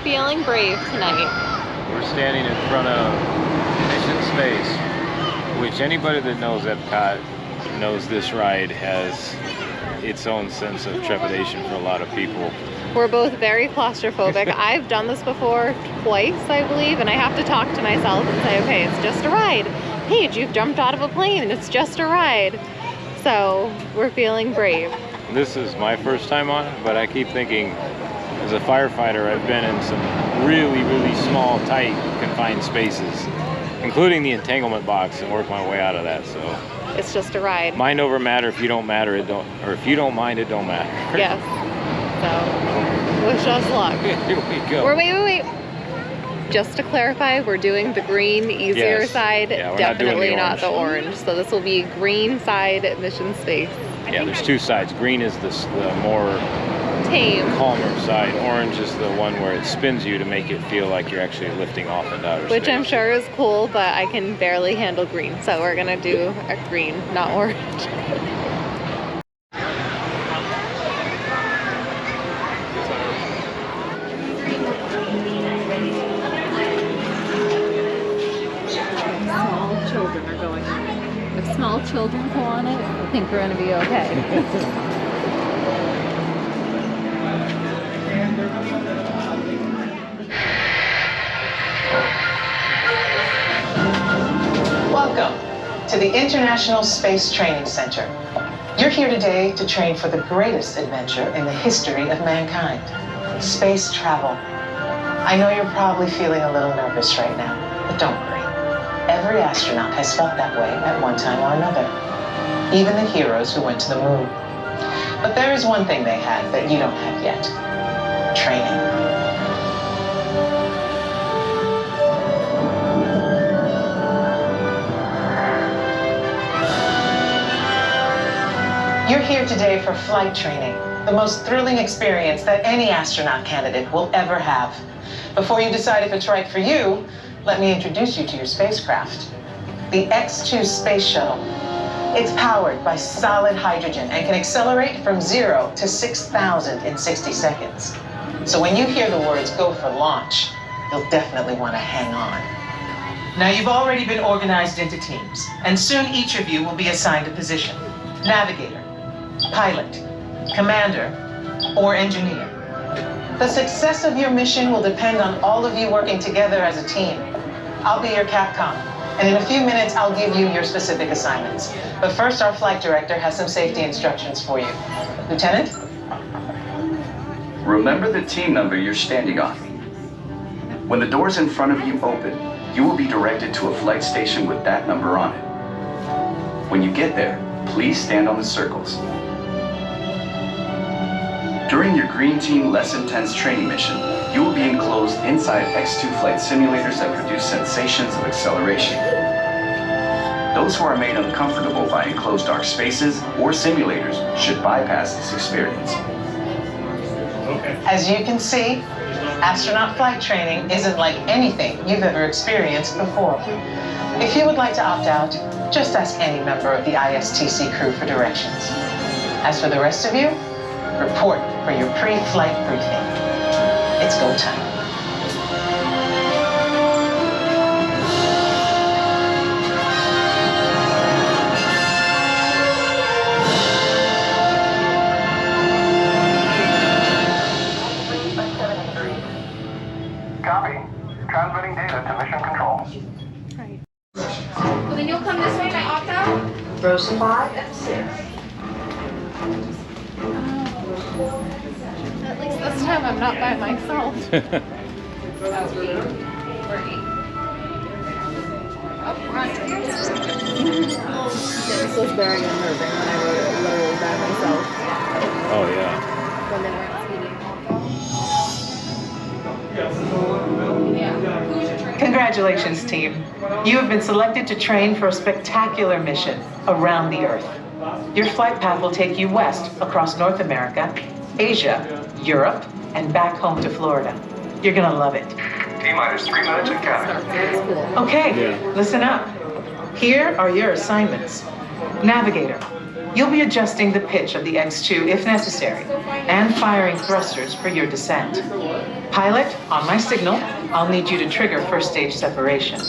feeling brave tonight. We're standing in front of Mission Space, which anybody that knows Epcot knows this ride has its own sense of trepidation for a lot of people. We're both very claustrophobic. I've done this before twice, I believe, and I have to talk to myself and say, okay, it's just a ride. Paige, you've jumped out of a plane and it's just a ride. So we're feeling brave. This is my first time on it, but I keep thinking, as a firefighter, I've been in some really, really small, tight, confined spaces, including the entanglement box, and worked my way out of that. So it's just a ride. Mind over matter. If you don't matter, it don't, or if you don't mind, it don't matter. Yes. So wish us luck. Here we go. Wait. Just to clarify, we're doing the green, easier side, yeah, definitely not the orange. So this will be green side Mission Space. Yeah, there's two sides. Green is the more tame, calmer side. Orange is the one where it spins you to make it feel like you're actually lifting off into outer space. Which I'm sure is cool, but I can barely handle green. So we're gonna do a green, not orange. Small children go on it, I think we're going to be okay. Welcome to the International Space Training Center. You're here today to train for the greatest adventure in the history of mankind, space travel. I know you're probably feeling a little nervous right now, but don't worry. Every astronaut has felt that way at one time or another, even the heroes who went to the moon. But there is one thing they have that you don't have yet: training. You're here today for flight training, the most thrilling experience that any astronaut candidate will ever have. Before you decide if it's right for you, let me introduce you to your spacecraft, the X-2 Space Shuttle. It's powered by solid hydrogen and can accelerate from 0 to 6,000 in 60 seconds. So when you hear the words "go for launch," you'll definitely want to hang on. Now, you've already been organized into teams, and soon each of you will be assigned a position: navigator, pilot, commander, or engineer. The success of your mission will depend on all of you working together as a team. I'll be your Capcom, and in a few minutes I'll give you your specific assignments. But first, our flight director has some safety instructions for you. Lieutenant? Remember the team number you're standing on. When the doors in front of you open, you will be directed to a flight station with that number on it. When you get there, please stand on the circles. During your Green Team Less Intense training mission, you will be enclosed inside X-2 flight simulators that produce sensations of acceleration. Those who are made uncomfortable by enclosed dark spaces or simulators should bypass this experience. As you can see, astronaut flight training isn't like anything you've ever experienced before. If you would like to opt out, just ask any member of the ISTC crew for directions. As for the rest of you, report for your pre-flight briefing. It's go time. Copy. Transmitting data to mission control. Right. Well, then you'll come this way and opt out? Rows 5 and 6. At least this time I'm not by myself. Oh, 8. We're 8. Oh, we're on 2. This was very unnerving when I wrote it literally by myself. Oh yeah. When they weren't speeding. Yeah. Who's your trainer? Congratulations, team. You have been selected to train for a spectacular mission around the Earth. Your flight path will take you west across North America, Asia, Europe, and back home to Florida. You're gonna love it. T-minus 3 minutes and counting. Okay, listen up. Here are your assignments. Navigator, you'll be adjusting the pitch of the X2 if necessary, and firing thrusters for your descent. Pilot, on my signal, I'll need you to trigger first stage separation.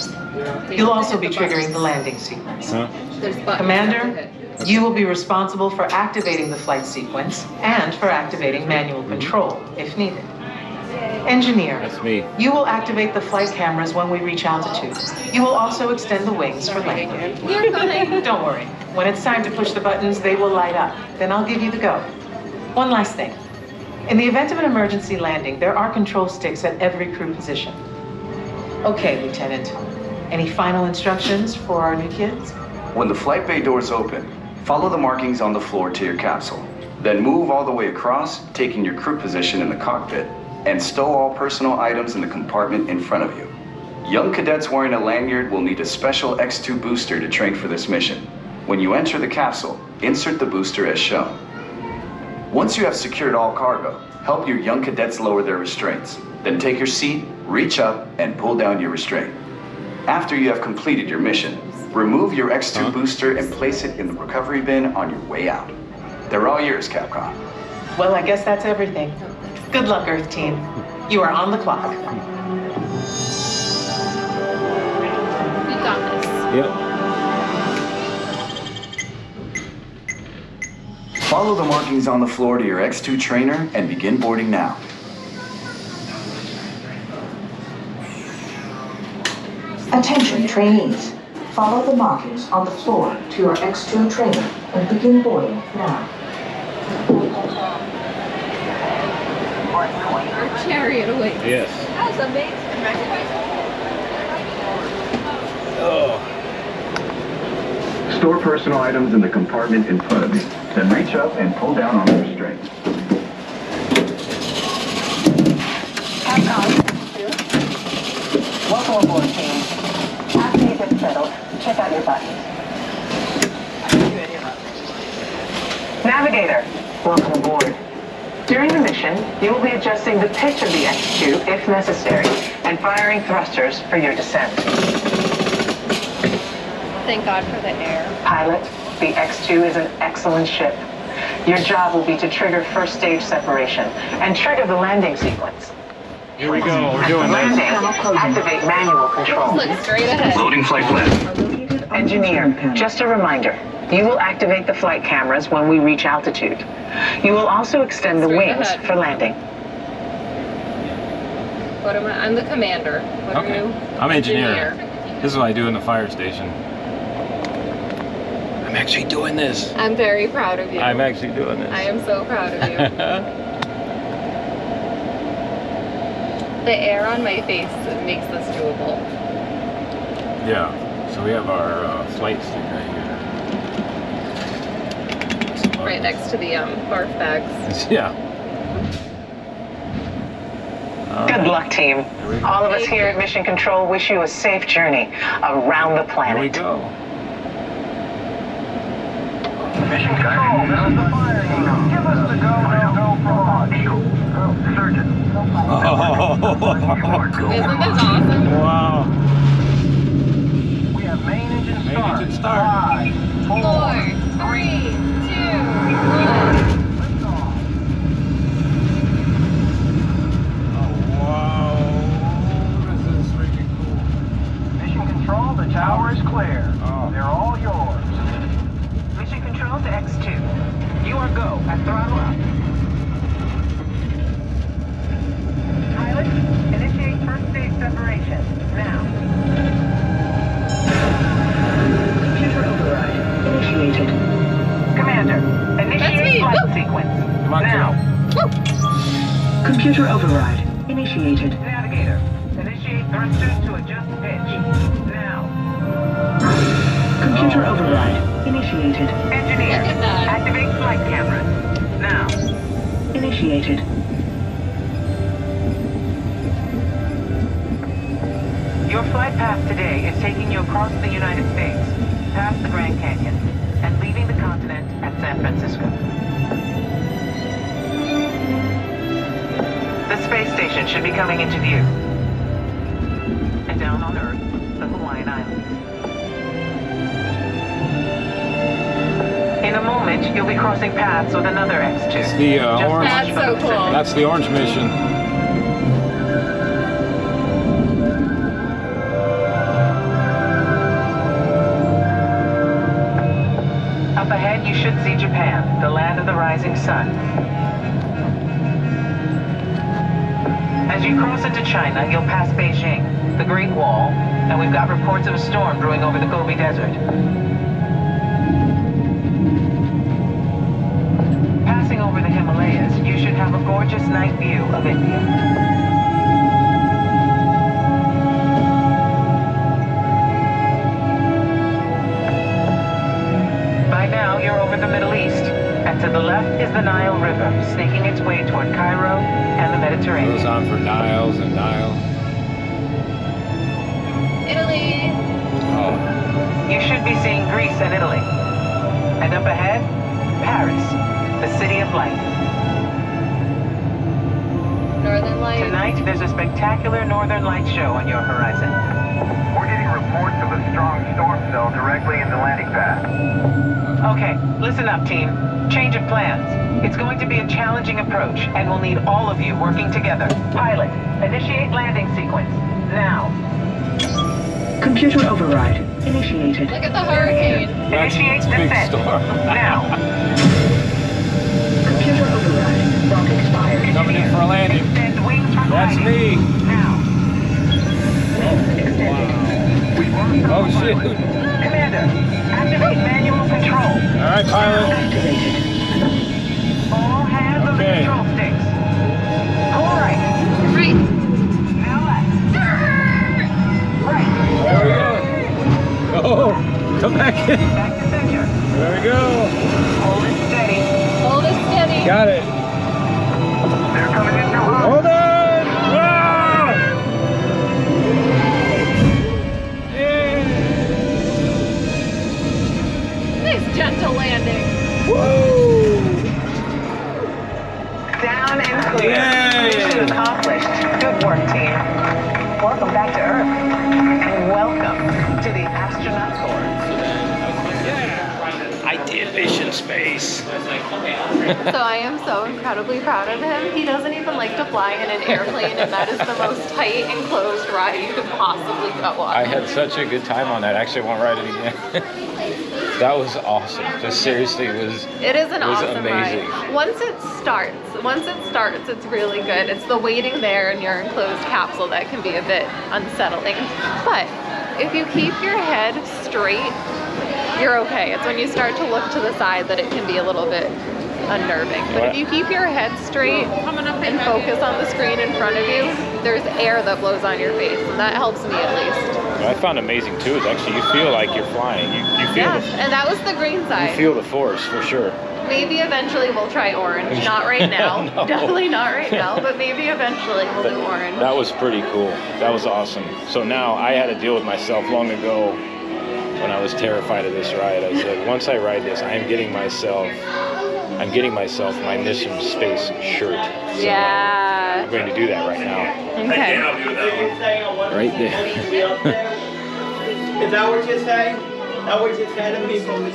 You'll also be triggering the landing sequence. Commander, you will be responsible for activating the flight sequence and for activating manual control if needed. Engineer, That's me. you will activate the flight cameras when we reach altitude. You will also extend the wings for landing. You're fine. Don't worry. When it's time to push the buttons, they will light up. Then I'll give you the go. One last thing. In the event of an emergency landing, there are control sticks at every crew position. Okay, Lieutenant. Any final instructions for our new kids? When the flight bay doors open, follow the markings on the floor to your capsule. Then move all the way across, taking your crew position in the cockpit, and stow all personal items in the compartment in front of you. Young cadets wearing a lanyard will need a special X2 booster to train for this mission. When you enter the capsule, insert the booster as shown. Once you have secured all cargo, help your young cadets lower their restraints. Then take your seat, reach up, and pull down your restraint. After you have completed your mission, remove your X2 booster and place it in the recovery bin on your way out. They're all yours, Capcom. Well, I guess that's everything. Good luck, Earth Team. You are on the clock. You got this. Yep. Follow the markings on the floor to your X2 trainer and begin boarding now. Attention trainees. Follow the markings on the floor to your X2 trainer and begin boarding now. Our chariot awaits. Yes. That was amazing. Oh. Store personal items in the compartment in front of you. Then reach up and pull down on the restraint. Welcome aboard, team. After you've been settled, check out your buttons. Navigator, welcome aboard. During the mission, you will be adjusting the pitch of the X2 if necessary, and firing thrusters for your descent. Thank God for the air. Pilot, the X2 is an excellent ship. Your job will be to trigger first stage separation and trigger the landing sequence. Here we go. We're doing Landing, this. activate manual control. Look straight ahead. Loading flight plan. Engineer, just a reminder. You will activate the flight cameras when we reach altitude. You will also extend the Straight wings ahead. for landing. What am I? I'm the commander. What are Okay. you? I'm engineer. This is what I do in the fire station. I'm actually doing this. I'm very proud of you. I'm actually doing this. I am so proud of you. The air on my face makes this doable. Yeah. So we have our flight stick right here. Right next to the barf bags. Yeah. Good luck, team. we go. All of us here at Mission Control wish you a safe journey around the Here we planet. go. Mission Control, this is the fire signal. Give us the go for launch. Surgeon. Isn't this awesome? Wow. We have main engine Main start. engine start. 5, 4, 4, 3, 2, 1. lift off. Oh, wow. This is freaking cool. Mission Control, the tower is clear. Oh. They're all yours. Mission Control to X2. You are go at throttle up. Pilot, initiate first stage separation. Now. Computer override initiated. Commander, That's initiate me. flight Woo. sequence. Come on, Now. kiddo. Computer override initiated. Navigator, initiate thrusters to adjust pitch. Now. Computer override initiated. Engineer, Look at that. activate flight cameras. Now. Initiated. Your flight path today is taking you across the United States, past the Grand Canyon, and leaving the continent at San Francisco. The space station should be coming into view. And down on Earth, the Hawaiian Islands. point, you'll be crossing paths with another X2. It's the orange. That's so cool. That's the orange mission. Up ahead, you should see Japan, the land of the rising sun. As you cross into China, you'll pass Beijing, the Great Wall, and we've got reports of a storm brewing over the Gobi Desert. Passing over the Himalayas, you should have a gorgeous night view of India. By now, you're over the Middle East, and to the left is the Nile River, snaking its way toward Cairo and the Mediterranean. Goes on for Niles and Niles. Italy. Oh, You should be seeing Greece and Italy. And up ahead, Paris, the city of light. Northern Lights. Tonight, there's a spectacular Northern Light show on your horizon. We're getting reports of a strong storm cell directly in the landing pad. Okay, listen up, team. Change of plans. It's going to be a challenging approach, and we'll need all of you working together. Pilot, initiate landing sequence. Now. Computer override initiated. Look at the hurricane. that's Initiate a big descent. storm. Now. Computer override not expired. Coming in for a landing. Extend wings for That's gliding. me. Now. Oh shit! Commander, activate manual control. All right, pilot. Activated. All hands on the Okay. control sticks. All right. Right. Now left. Right. There we go. Oh, come back in. Back to center. There we go. Hold it steady. Hold it steady. Got it. They're coming in too hot. Hold on. Ah! Yeah. Nice gentle landing. Woo! Down and clear. Yay. Mission accomplished. Good work, team. Welcome back to Earth. And welcome to the Astronaut Corps. I did Mission Space. So I am so incredibly proud of him. He doesn't even like to fly in an airplane, and that is the most tight enclosed ride you could possibly go on. I had such a good time on that. Actually, I won't ride it again. That was awesome. Just seriously, it was An awesome amazing. ride. Once it starts, it's really good. It's the waiting there in your enclosed capsule that can be a bit unsettling. But if you keep your head straight, you're okay. It's when you start to look to the side that it can be a little bit unnerving. But if you keep your head straight and focus on the screen in front of you, there's air that blows on your face, and that helps me at least. What I found amazing too is actually you feel like you're flying. You feel Yeah, and that was the green you side. feel the force for sure. Maybe eventually we'll try orange. Not right now. No. Definitely not right now, but maybe eventually we'll do orange. That was pretty cool. That was awesome. So now I had to deal with myself long ago when I was terrified of this ride. I said, once I ride this, I'm getting myself my Mission Space shirt. So Yeah. I'm going to do that right now. Okay. Right there. Is that what you're saying? That what you're telling me from the